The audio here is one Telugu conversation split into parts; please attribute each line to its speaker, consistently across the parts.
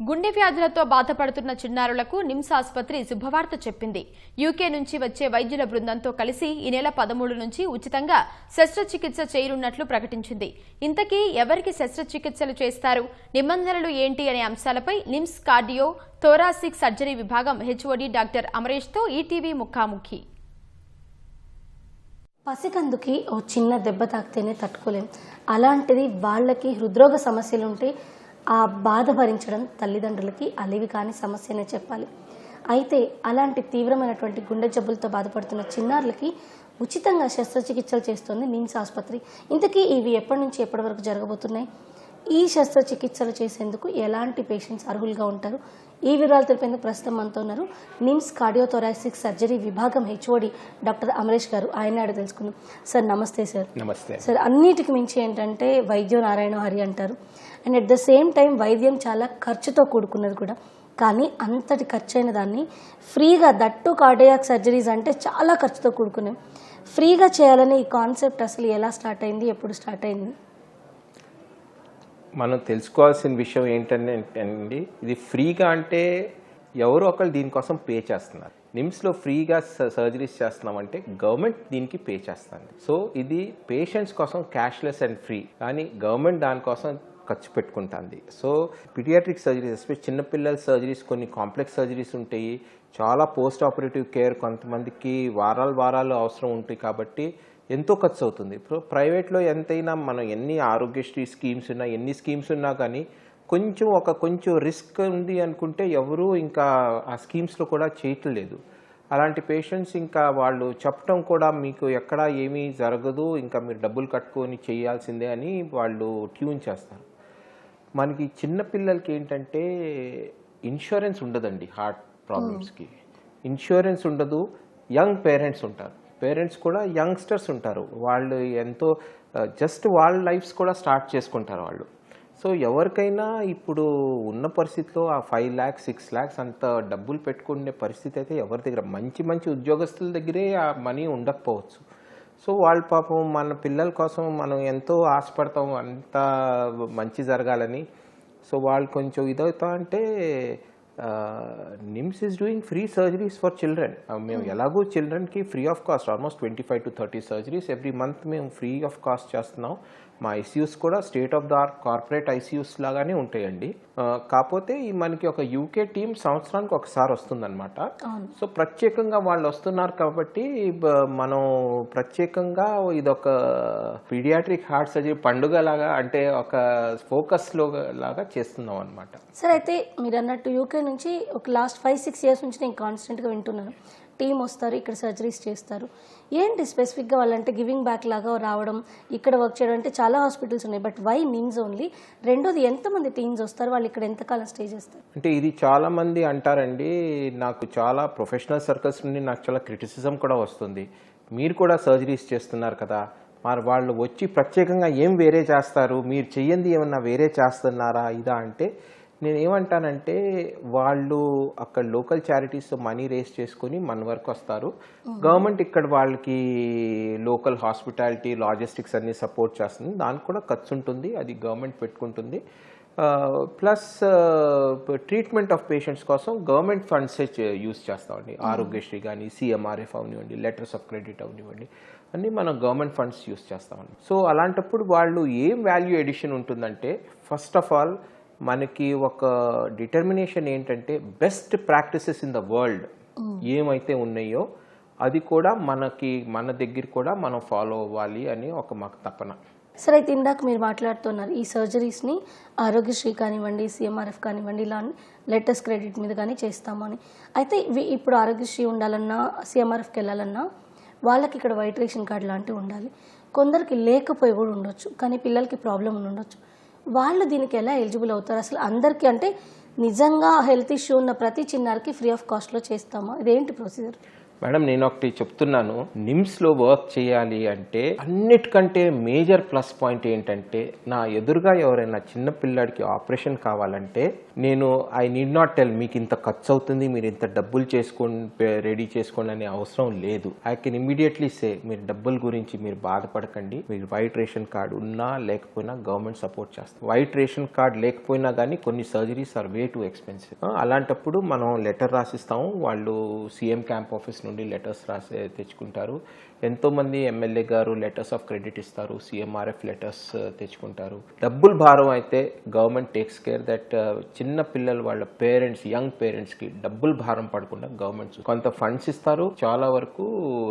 Speaker 1: గుండె వ్యాధులతో బాధపడుతున్న చిన్నారులకు నిమ్స్ ఆసుపత్రి శుభవార్త చెప్పింది. యూకే నుంచి వచ్చే వైద్యుల బృందంతో కలిసి ఈ నెల 13 నుంచి ఉచితంగా శస్త్రచికిత్స చేయనున్నట్లు ప్రకటించింది. ఇంతకీ ఎవరికి శస్త్రచికిత్సలు చేస్తారు, నిబంధనలు ఏంటి అనే అంశాలపై నిమ్స్ కార్డియో థోరాసిక్ సర్జరీ విభాగం హెచ్ఓడి డాక్టర్ అమరేష్తో ఈటీవీ ముఖాముఖి.
Speaker 2: పసికందుకి ఓ చిన్న దెబ్బ తాకితేనే తట్టుకోలేం. అలాంటిది వాళ్ళకి హృద్రోగ సమస్యలు ఉంటే ఆ బాధ భరించడం తల్లిదండ్రులకి అలివి కాని సమస్యనే చెప్పాలి. అయితే అలాంటి తీవ్రమైనటువంటి గుండె జబ్బులతో బాధపడుతున్న చిన్నారులకి ఉచితంగా శస్త్రచికిత్సలు చేస్తోంది నిమ్స్ ఆసుపత్రి. ఇంతకీ ఇవి ఎప్పటి నుంచి ఎప్పటి వరకు జరగబోతున్నాయి, ఈ శస్త్రచికిత్సలు చేసేందుకు ఎలాంటి పేషెంట్స్ అర్హులుగా ఉంటారు, ఈ వివరాలు తెలిపేందుకు ప్రస్తుతం మనతో ఉన్నారు నిమ్స్ కార్డియోథొరాసిక్ సర్జరీ విభాగం హెచ్ఓడి డాక్టర్ అమరేష్ గారు. ఆయన అడిగి తెలుసుకుందాం. సార్ నమస్తే. సార్
Speaker 3: నమస్తే
Speaker 2: సార్. అన్నిటికి మించి ఏంటంటే వైద్యం నారాయణ హరి అంటారు, and at the same time వైద్యం చాలా ఖర్చుతో కూడుకున్నది కూడా. కానీ అంతటి ఖర్చు అయిన దాన్ని ఫ్రీగా, దట్టు కార్డియాక్ సర్జరీస్ అంటే చాలా ఖర్చుతో కూడుకున్నాం, ఫ్రీగా చేయాలనే ఈ కాన్సెప్ట్ అసలు ఎలా స్టార్ట్ అయింది, ఎప్పుడు స్టార్ట్ అయింది?
Speaker 3: మనం తెలుసుకోవాల్సిన విషయం ఏంటంటే ఇది ఫ్రీగా అంటే ఎవరో ఒకరు దీనికోసం పే చేస్తున్నారు. నిమ్స్లో ఫ్రీగా సర్జరీస్ చేస్తున్నామంటే గవర్నమెంట్ దీనికి పే చేస్తుంది. సో ఇది పేషెంట్స్ కోసం క్యాష్లెస్ అండ్ ఫ్రీ, కానీ గవర్నమెంట్ దానికోసం ఖర్చు పెట్టుకుంటుంది. సో పీడియాట్రిక్ సర్జరీస్, ఎస్పెషల్ చిన్నపిల్లల సర్జరీస్, కొన్ని కాంప్లెక్స్ సర్జరీస్ ఉంటాయి, చాలా పోస్ట్ ఆపరేటివ్ కేర్ కొంతమందికి వారాలు అవసరం ఉంటాయి, కాబట్టి ఎంతో ఖర్చు అవుతుంది. ఇప్పుడు ప్రైవేట్లో ఎంతైనా మనం ఎన్ని ఆరోగ్యశ్రీ స్కీమ్స్ ఉన్నా, ఎన్ని స్కీమ్స్ ఉన్నా కానీ కొంచెం రిస్క్ ఉంది అనుకుంటే ఎవరు ఇంకా ఆ స్కీమ్స్లో కూడా చేయట్లేదు. అలాంటి పేషెంట్స్ ఇంకా వాళ్ళు చెప్పడం కూడా మీకు ఎక్కడ ఏమీ జరగదు, ఇంకా మీరు డబ్బులు కట్టుకొని చేయాల్సిందే అని వాళ్ళు ట్యూన్ చేస్తారు. మనకి చిన్నపిల్లలకి ఏంటంటే ఇన్సూరెన్స్ ఉండదండి. హార్ట్ ప్రాబ్లమ్స్కి ఇన్సూరెన్స్ ఉండదు. యంగ్ పేరెంట్స్ ఉంటారు, పేరెంట్స్ కూడా యంగ్స్టర్స్ ఉంటారు, వాళ్ళు ఎంతో జస్ట్ వాళ్ళ లైఫ్స్ కూడా స్టార్ట్ చేసుకుంటారు వాళ్ళు. సో ఎవరికైనా ఇప్పుడు ఉన్న పరిస్థితిలో ఆ 5 lakhs 6 lakhs అంత డబ్బులు పెట్టుకునే పరిస్థితి అయితే ఎవరి దగ్గర, మంచి ఉద్యోగస్తుల దగ్గరే ఆ మనీ ఉండకపోవచ్చు. సో వాళ్ళ పాపం మన పిల్లల కోసం మనం ఎంతో ఆశపడతాం అంత మంచి జరగాలని. సో వాళ్ళు కొంచెం ఇదవుతా అంటే NIMS is doing free surgeries for children. మేము ఎలాగో చిల్డ్రన్కి free of cost almost 25 to 30 surgeries every month మేము ఫ్రీ ఆఫ్ కాస్ట్ చేస్తున్నాం. మా ఐసీయూస్ కూడా state of the art corporate ICUs లాగానే ఉంటాయండి. కాకపోతే మనకి ఒక యూకే టీం సంవత్సరానికి ఒకసారి వస్తుందన్నమాట. సో ప్రత్యేకంగా వాళ్ళు వస్తున్నారు కాబట్టి మనం ప్రత్యేకంగా ఇదొక పీడియాట్రిక్ హార్ట్ సర్జరీ పండుగ లాగా, అంటే ఒక ఫోకస్లో లాగా చేస్తున్నాం అనమాట.
Speaker 2: సార్, అయితే మీరు అన్నట్టు యూకే నుంచి ఒక లాస్ట్ 5-6 years నుంచి నేను కాన్స్టెంట్గా వింటున్నాను, టీం వస్తారు, ఇక్కడ సర్జరీస్ చేస్తారు. ఏంటి స్పెసిఫిక్గా వాళ్ళంటే గివింగ్ బ్యాక్ లాగా రావడం, ఇక్కడ వర్క్ చేయడం అంటే చాలా హాస్పిటల్స్ ఉన్నాయి, బట్ వై నిమ్స్ ఓన్లీ? రెండోది, ఎంతమంది టీమ్స్ వస్తారు, వాళ్ళు ఇక్కడ ఎంతకాలం స్టే చేస్తారు?
Speaker 3: అంటే ఇది చాలా మంది అంటారండి, నాకు చాలా ప్రొఫెషనల్ సర్కిల్స్ నుండి నాకు చాలా క్రిటిసిజం కూడా వస్తుంది. మీరు కూడా సర్జరీస్ చేస్తున్నారు కదా, మరి వాళ్ళు వచ్చి ప్రత్యేకంగా ఏం వేరే చేస్తారు, మీరు చెయ్యంది ఏమన్నా వేరే చేస్తున్నారా ఇదా అంటే, నేనేమంటానంటే వాళ్ళు అక్కడ లోకల్ చారిటీస్తో మనీ రేస్ చేసుకుని మన వరకు వస్తారు. గవర్నమెంట్ ఇక్కడ వాళ్ళకి లోకల్ హాస్పిటాలిటీ, లాజిస్టిక్స్ అన్ని సపోర్ట్ చేస్తుంది. దానికి కూడా ఖర్చు ఉంటుంది, అది గవర్నమెంట్ పెట్టుకుంటుంది. ప్లస్ ట్రీట్మెంట్ ఆఫ్ పేషెంట్స్ కోసం గవర్నమెంట్ ఫండ్స్ యూజ్ చేస్తామండి. ఆరోగ్యశ్రీ కానీ, సిఎంఆర్ఎఫ్ అవనివ్వండి, లెటర్స్ ఆఫ్ క్రెడిట్ అవనివ్వండి, అన్నీ మనం గవర్నమెంట్ ఫండ్స్ యూజ్ చేస్తామండి. సో అలాంటప్పుడు వాళ్ళు ఏం వాల్యూ ఎడిషన్ ఉంటుందంటే, ఫస్ట్ ఆఫ్ ఆల్ మనకి ఒక డిటర్మినేషన్ ఏంటంటే best practices in the world ఏమైతే ఉన్నాయో అది కూడా మన దగ్గర కూడా మనం ఫాలో అవ్వాలి అని ఒక మాకు తపన.
Speaker 2: సరే, అయితే ఇందాక మీరు మాట్లాడుతున్నారు ఈ సర్జరీస్ని ఆరోగ్యశ్రీ కానివ్వండి, సిఎంఆర్ఎఫ్ కానివ్వండి, ఇలా లెటర్స్ క్రెడిట్ మీద కానీ చేస్తామని. అయితే ఇప్పుడు ఆరోగ్యశ్రీ ఉండాలన్నా, సిఎంఆర్ఎఫ్కి వెళ్ళాలన్నా వాళ్ళకి ఇక్కడ వైట్ రేషన్ కార్డు లాంటివి ఉండాలి. కొందరికి లేకపోయి కూడా ఉండొచ్చు, కానీ పిల్లలకి ప్రాబ్లం ఉండొచ్చు. వాళ్ళు దీనికి ఎలా ఎలిజిబుల్ అవుతారు అసలు? అందరికీ అంటే నిజంగా హెల్త్ ఇష్యూ ఉన్న ప్రతి చిన్నారికి ఫ్రీ ఆఫ్ కాస్ట్లో చేస్తామా? ఇదేంటి ప్రొసీజర్?
Speaker 3: మేడం నేను ఒకటి చెప్తున్నాను, నిమ్స్లో వర్క్ చేయాలి అంటే అన్నిటికంటే మేజర్ ప్లస్ పాయింట్ ఏంటంటే, నా ఎదురుగా ఎవరైనా చిన్న పిల్లాడికి ఆపరేషన్ కావాలంటే నేను ఐ నీడ్ నాట్ టెల్ మీకు ఇంత ఖర్చు అవుతుంది, మీరు ఇంత డబ్బులు చేసుకోండి, రెడీ చేసుకోండి అనే అవసరం లేదు. ఐ కెన్ ఇమీడియట్లీ సే మీరు డబ్బుల గురించి మీరు బాధపడకండి, మీరు వైట్ రేషన్ కార్డు ఉన్నా లేకపోయినా గవర్నమెంట్ సపోర్ట్ చేస్తుంది. వైట్ రేషన్ కార్డు లేకపోయినా కానీ కొన్ని surgeries are way too expensive. అలాంటప్పుడు మనం లెటర్ రాసిస్తాము, వాళ్ళు సీఎం క్యాంప్ ఆఫీస్ నుండి లెటర్స్ రాసి తెచ్చుకుంటారు. ఎంతోమంది ఎమ్మెల్యే గారు లెటర్స్ ఆఫ్ క్రెడిట్ ఇస్తారు, సిఎంఆర్ఎఫ్ లెటర్స్ తెచ్చుకుంటారు. డబ్బుల భారం అయితే గవర్నమెంట్ టేక్స్ కేర్ దట్ చిన్న పిల్లలు వాళ్ళ పేరెంట్స్, యంగ్ పేరెంట్స్కి డబ్బుల భారం పడకుండా గవర్నమెంట్ కొంత ఫండ్స్ ఇస్తారు, చాలా వరకు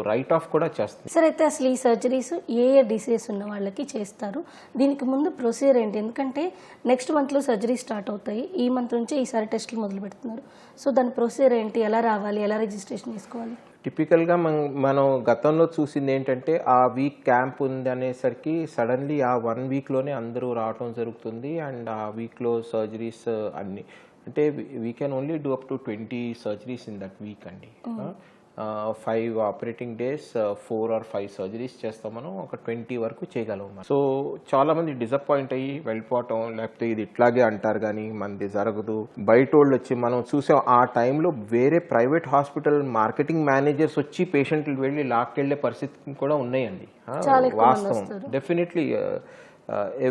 Speaker 3: రైట్ ఆఫ్ కూడా చేస్తుంది.
Speaker 2: సార్ అయితే అసలు ఈ సర్జరీస్ ఏ డిసీజెస్ ఉన్న వాళ్ళకి చేస్తారు, దీనికి ముందు ప్రొసీజర్ ఏంటి? ఎందుకంటే నెక్స్ట్ మంత్లో సర్జరీ స్టార్ట్ అవుతాయి, ఈ మంత్ నుంచే ఈసారి టెస్టులు మొదలు పెడుతున్నారు. సో దాని ప్రొసీజర్ ఏంటి, ఎలా రావాలి, ఎలా రిజిస్ట్రేషన్ చేసుకోవాలి?
Speaker 3: టిపికల్గా మనం గతంలో చూసింది ఏంటంటే, ఆ వీక్ క్యాంప్ ఉంది అనేసరికి సడన్లీ ఆ 1 వీక్లోనే అందరూ రావటం జరుగుతుంది. అండ్ ఆ వీక్లో సర్జరీస్ అన్ని అంటే we can only do up to 20 surgeries in that week అండి. 5 ఆపరేటింగ్ డేస్ 4 or 5 సర్జరీస్ చేస్తాం మనం, ఒక 20 వరకు చేయగలం. సో చాలామంది డిసప్పాయింట్ అయ్యి వెళ్ళిపోవటం, లేకపోతే ఇది ఇట్లాగే అంటారు కానీ మనది జరగదు, బయట వాళ్ళు వచ్చి మనం చూసాం ఆ టైంలో వేరే ప్రైవేట్ హాస్పిటల్ మార్కెటింగ్ మేనేజర్స్ వచ్చి పేషెంట్లు వెళ్ళి లాక్కెళ్లే పరిస్థితి కూడా ఉన్నాయండి. వాస్తవం definitely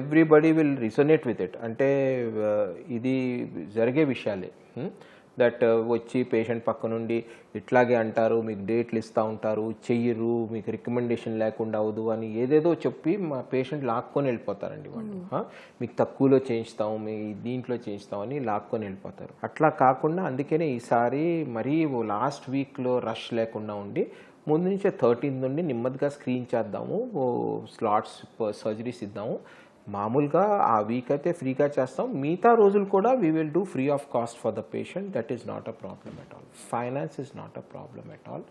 Speaker 3: everybody will resonate with it. అంటే ఇది జరిగే విషయాలే. దట్ వచ్చి పేషెంట్ పక్క నుండి ఇట్లాగే అంటారు, మీకు డేట్లు ఇస్తూ ఉంటారు, చెయ్యరు, మీకు రికమెండేషన్ లేకుండా అవ్వదు అని ఏదేదో చెప్పి మా పేషెంట్ లాక్కొని వెళ్ళిపోతారండి వాళ్ళు. మీకు తక్కువలో చేయిస్తాము, మీ దీంట్లో చేయిస్తామని లాక్కొని వెళ్ళిపోతారు. అట్లా కాకుండా అందుకనే ఈసారి మరీ లాస్ట్ వీక్లో రష్ లేకుండా ఉండి ముందు నుంచే 13th నుండి నెమ్మదిగా స్క్రీన్ చేద్దాము, స్లాట్స్ సర్జరీస్ ఇద్దాము. మామూలుగా ఆ వీక్ అయితే ఫ్రీగా చేస్తాం, మిగతా రోజులు కూడా we will do free of cost for the patient. That is not a problem at all. Finance is not a problem at all.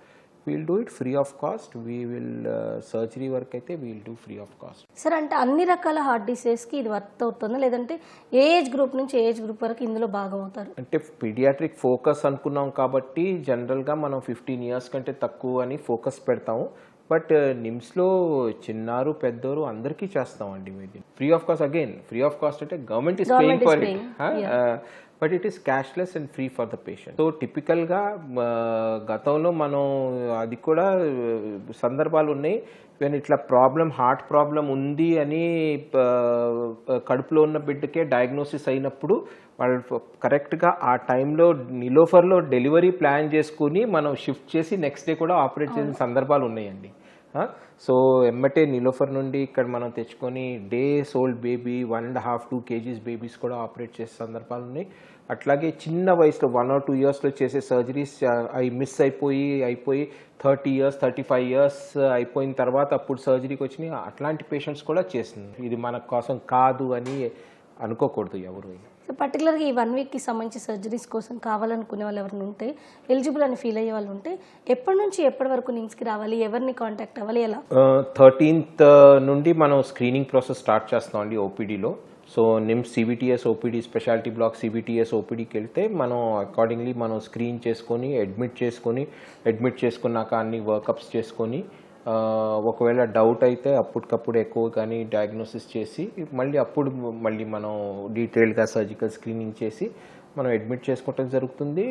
Speaker 3: We'll do it free of cost. We will surgery work అయితే we'll do free of cost.
Speaker 2: Sir అంటే అన్ని రకాల హార్ట్ డిసీజెస్కి ఇది వర్క్ అవుతుందా, లేదంటే ఏ ఏజ్ గ్రూప్ నుంచి ఏ ఏజ్ గ్రూప్ వరకు ఇందులో భాగం అవుతారు?
Speaker 3: అంటే పీడియాట్రిక్ ఫోకస్ అనుకున్నాం కాబట్టి జనరల్గా మనం 15 years కంటే తక్కువ అని ఫోకస్ పెడతాము. బట్ నిమ్స్లో చిన్నారు పెద్దోరు అందరికీ చేస్తామండి. మీది free of cost. Again free of cost అంటే government is paying for it, but it is cashless and free for the patient. So టిపికల్గా గతంలో మనం అది కూడా సందర్భాలు ఉన్నాయి, వెన్ ఇట్లా హార్ట్ ప్రాబ్లం ఉంది అని కడుపులో ఉన్న బిడ్డకే డయాగ్నోసిస్ అయినప్పుడు వాళ్ళు కరెక్ట్గా ఆ టైంలో నిలోఫర్లో డెలివరీ ప్లాన్ చేసుకుని మనం షిఫ్ట్ చేసి నెక్స్ట్ డే కూడా ఆపరేట్ చేసిన సందర్భాలు ఉన్నాయండి. సో ఎమ్మటే నిలోఫర్ నుండి ఇక్కడ మనం తెచ్చుకొని days old baby 1.5 2 kgs babies కూడా ఆపరేట్ చేసే సందర్భాలు ఉన్నాయి. అట్లాగే చిన్న వయసులో 1 or 2 yearsలో చేసే సర్జరీస్ అవి మిస్ అయిపోయి 30 years 35 years అయిపోయిన తర్వాత అప్పుడు సర్జరీకి వచ్చినాయి. అట్లాంటి పేషెంట్స్ కూడా చేస్తున్నారు. ఇది మన కోసం కాదు అని అనుకోకూడదు ఎవరు.
Speaker 2: సో పర్టికులర్గా ఈ 1 weekకి సంబంధించి సర్జరీస్ కోసం కావాలనుకునే వాళ్ళు ఎవరైనా ఉంటే, ఎలిజిబుల్ అని ఫీల్ అయ్యే వాళ్ళు ఉంటే ఎప్పటి నుంచి ఎప్పటి వరకు నిమ్స్కి రావాలి, ఎవరిని కాంటాక్ట్ అవ్వాలి, ఎలా?
Speaker 3: 13th నుండి మనం స్క్రీనింగ్ ప్రాసెస్ స్టార్ట్ చేస్తామండి ఓపీడీలో. So NIMS CBTS OPD speciality block CBTS ఓపీడీకి వెళ్తే మనం అకార్డింగ్లీ మనం స్క్రీన్ చేసుకొని అడ్మిట్ చేసుకున్నాక అన్ని వర్కప్స్ చేసుకొని ఒకవేళ డౌట్ అయితే అప్పటికప్పుడు ఎక్కువ కానీ డయాగ్నోసిస్ చేసి మళ్ళీ మనం డీటెయిల్గా సర్జికల్ స్క్రీనింగ్ చేసి మనం అడ్మిట్ చేసుకోవటం జరుగుతుంది.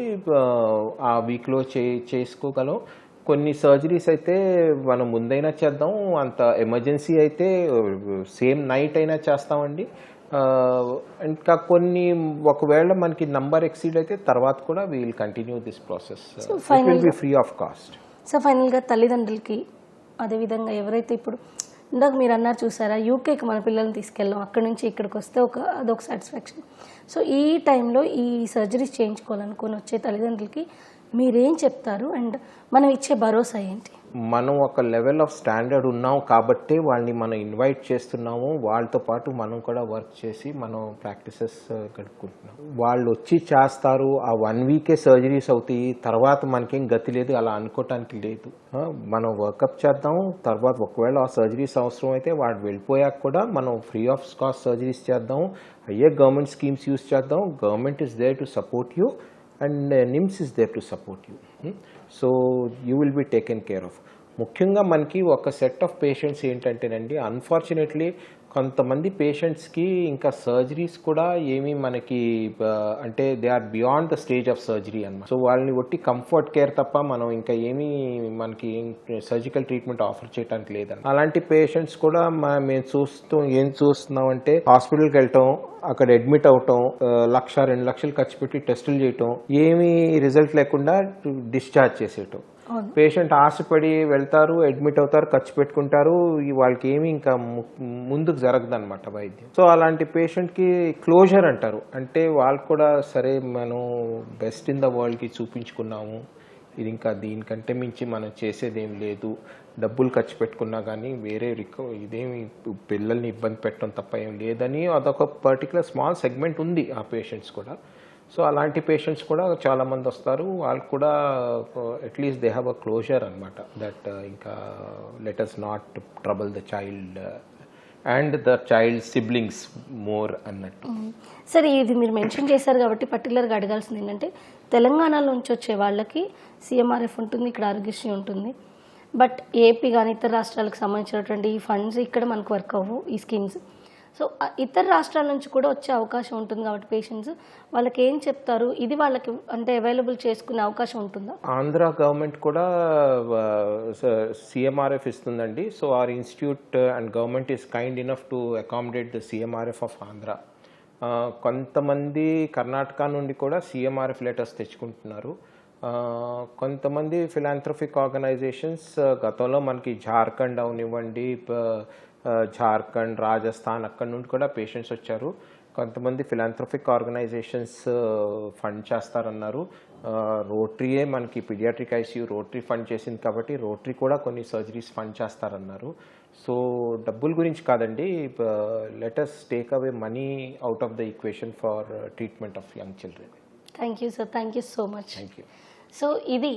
Speaker 3: ఆ వీక్లో చేసుకోగలం. కొన్ని సర్జరీస్ అయితే మనం ముందైనా చేద్దాం, అంత ఎమర్జెన్సీ అయితే సేమ్ నైట్ అయినా చేస్తామండి. ఇంకా కొన్ని ఒకవేళ మనకి నంబర్ ఎక్సీడ్ అయితే తర్వాత కూడా we will continue this process. It will be free of cost.
Speaker 2: So ఫైనల్గా తల్లిదండ్రులకి, అదేవిధంగా ఎవరైతే ఇప్పుడు ఇందాక మీరు అన్నారు చూసారా, యూకేకి మన పిల్లల్ని తీసుకెళ్ళాం, అక్కడి నుంచి ఇక్కడికి వస్తే అదొక సాటిస్ఫాక్షన్. సో ఈ టైంలో ఈ సర్జరీస్ చేయించుకోవాలనుకొని వచ్చే తల్లిదండ్రులకి మీరేం చెప్తారు, అండ్ మనం ఇచ్చే భరోసా ఏంటి?
Speaker 3: మనం ఒక లెవెల్ ఆఫ్ స్టాండర్డ్ ఉన్నాం కాబట్టి వాళ్ళని మనం ఇన్వైట్ చేస్తున్నాము. వాళ్ళతో పాటు మనం కూడా వర్క్ చేసి మనం ప్రాక్టీసెస్ గడుపుకుంటున్నాం. వాళ్ళు వచ్చి చేస్తారు, ఆ 1 week సర్జరీస్ అవుతాయి, తర్వాత మనకేం గతి లేదు అలా అనుకోవటానికి లేదు. మనం వర్కప్ చేద్దాం, తర్వాత ఒకవేళ ఆ సర్జరీస్ అవసరం అయితే వాడు వెళ్ళిపోయాక కూడా మనం ఫ్రీ ఆఫ్ కాస్ట్ సర్జరీస్ చేద్దాం. అయ్యే గవర్నమెంట్ స్కీమ్స్ యూస్ చేద్దాం. Government is there to support you. And NIMS is there to support you. So you will be taken care of. ముఖ్యంగా మనకి ఒక సెట్ ఆఫ్ పేషెంట్స్ ఏంటంటేనండి, అన్ఫార్చునేట్లీ కొంతమంది పేషెంట్స్కి ఇంకా సర్జరీస్ కూడా ఏమీ మనకి అంటే they are beyond the stage of surgery అన్నమాట. సో వాళ్ళని ఒట్టి కంఫర్ట్ కేర్ తప్ప మనం ఇంకా ఏమీ మనకి సర్జికల్ ట్రీట్మెంట్ ఆఫర్ చేయడానికి లేదని. అలాంటి పేషెంట్స్ కూడా మేము చూస్తున్నాం అంటే హాస్పిటల్కి వెళ్ళటం, అక్కడ అడ్మిట్ అవటం, 1-2 లక్షలు ఖర్చు పెట్టి టెస్టులు చేయటం, ఏమీ రిజల్ట్ లేకుండా డిశ్చార్జ్ చేసేయటం. పేషెంట్ ఆశపడి వెళ్తారు, అడ్మిట్ అవుతారు, ఖర్చు పెట్టుకుంటారు, వాళ్ళకి ఏమీ ఇంకా ముందుకు జరగదన్నమాట వైద్యం. సో అలాంటి పేషెంట్కి క్లోజర్ అంటారు. అంటే వాళ్ళు కూడా సరే మనం బెస్ట్ ఇన్ ద వరల్డ్కి చూపించుకున్నాము, ఇది ఇంకా దీనికంటే మించి మనం చేసేదేం లేదు, డబ్బులు ఖర్చు పెట్టుకున్నా కానీ వేరే ఇదేమి పిల్లల్ని ఇబ్బంది పెట్టడం తప్ప ఏం లేదని అదొక పర్టికులర్ స్మాల్ సెగ్మెంట్ ఉంది ఆ పేషెంట్స్ కూడా. సో అలాంటి పేషెంట్స్ కూడా చాలామంది వస్తారు, వాళ్ళు కూడా at least they have a closure అనమాట, దట్ ఇంకా let us not trouble the child and the child siblings more అన్నట్టు.
Speaker 2: సరే, ఇది మీరు మెన్షన్ చేశారు కాబట్టి పర్టికులర్గా అడగాల్సింది ఏంటంటే, తెలంగాణలో నుంచి వచ్చే వాళ్ళకి CMRF ఉంటుంది, ఇక్కడ ఆరోగ్యశ్రీ ఉంటుంది. బట్ ఏపీ కానీ ఇతర రాష్ట్రాలకు సంబంధించినటువంటి ఈ ఫండ్స్ ఇక్కడ మనకు వర్క్ అవ్వవు, ఈ స్కీమ్స్. సో ఇతర రాష్ట్రాల నుంచి కూడా వచ్చే అవకాశం ఉంటుంది కాబట్టి పేషెంట్స్ వాళ్ళకి ఏం చెప్తారు, ఇది వాళ్ళకి అంటే అవైలబుల్ చేసుకునే అవకాశం ఉంటుందా?
Speaker 3: ఆంధ్ర గవర్నమెంట్ కూడా CMRF ఇస్తుందండి. So our institute and government is kind enough to accommodate the CMRF of Andhra. కొంతమంది కర్ణాటక నుండి కూడా CMRF లెటర్స్ తెచ్చుకుంటున్నారు. కొంతమంది ఫిలాంథ్రఫిక్ ఆర్గనైజేషన్స్ గతంలో మనకి జార్ఖండ్ అవనివ్వండి, జార్ఖండ్, రాజస్థాన్ అక్కడి నుండి కూడా పేషెంట్స్ వచ్చారు. కొంతమంది ఫిలాంథ్రఫిక్ ఆర్గనైజేషన్స్ ఫండ్ చేస్తారన్నారు. రోటరీయే మనకి పీడియాట్రిక్ ICU రోటరీ ఫండ్ చేసింది కాబట్టి రోటరీ కూడా కొన్ని సర్జరీస్ ఫండ్ చేస్తారన్నారు. సో డబ్బుల గురించి కాదండి, let us take away money out of the equation for treatment of young children.
Speaker 2: Thank you sir, thank you so much.
Speaker 3: Thank you.
Speaker 2: So ఇది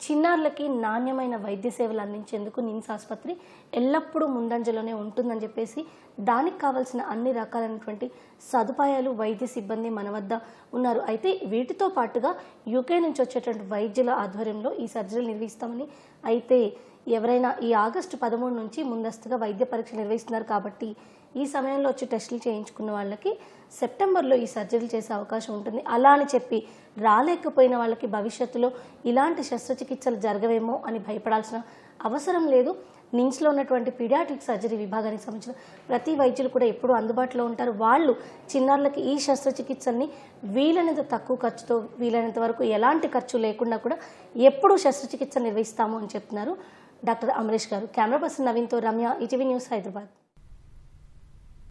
Speaker 2: చిన్నారులకి నాణ్యమైన వైద్య సేవలు అందించేందుకు నిమ్స్ ఆసుపత్రి ఎల్లప్పుడూ ముందంజలోనే ఉంటుందని చెప్పేసి, దానికి కావాల్సిన అన్ని రకాలైనటువంటి సదుపాయాలు వైద్య సిబ్బంది మన వద్ద ఉన్నారు. అయితే వీటితో పాటుగా UK నుంచి వచ్చేటువంటి వైద్యుల ఆధ్వర్యంలో ఈ సర్జరీలు నిర్వహిస్తామని, అయితే ఎవరైనా ఈ ఆగస్టు 13 నుంచి ముందస్తుగా వైద్య పరీక్ష నిర్వహిస్తున్నారు కాబట్టి ఈ సమయంలో వచ్చి టెస్టులు చేయించుకున్న వాళ్ళకి సెప్టెంబర్లో ఈ సర్జరీలు చేసే అవకాశం ఉంటుంది. అలా అని చెప్పి రాలేకపోయిన వాళ్ళకి భవిష్యత్తులో ఇలాంటి శస్త్రచికిత్సలు జరగవేమో అని భయపడాల్సిన అవసరం లేదు. నిమ్స్లో ఉన్నటువంటి పీడియాట్రిక్ సర్జరీ విభాగానికి సంబంధించిన ప్రతి వైద్యులు కూడా ఎప్పుడూ అందుబాటులో ఉంటారు. వాళ్ళు చిన్నారులకి ఈ శస్త్రచికిత్సల్ని వీలైనంత తక్కువ ఖర్చుతో, వీలైనంత వరకు ఎలాంటి ఖర్చు లేకుండా కూడా ఎప్పుడూ శస్త్రచికిత్స నిర్వహిస్తాము అని చెప్తున్నారు డాక్టర్ అమరేష్ గారు. కెమెరా పర్సన్ నవీన్తో రమ్య, ఈటీవీ న్యూస్, హైదరాబాద్.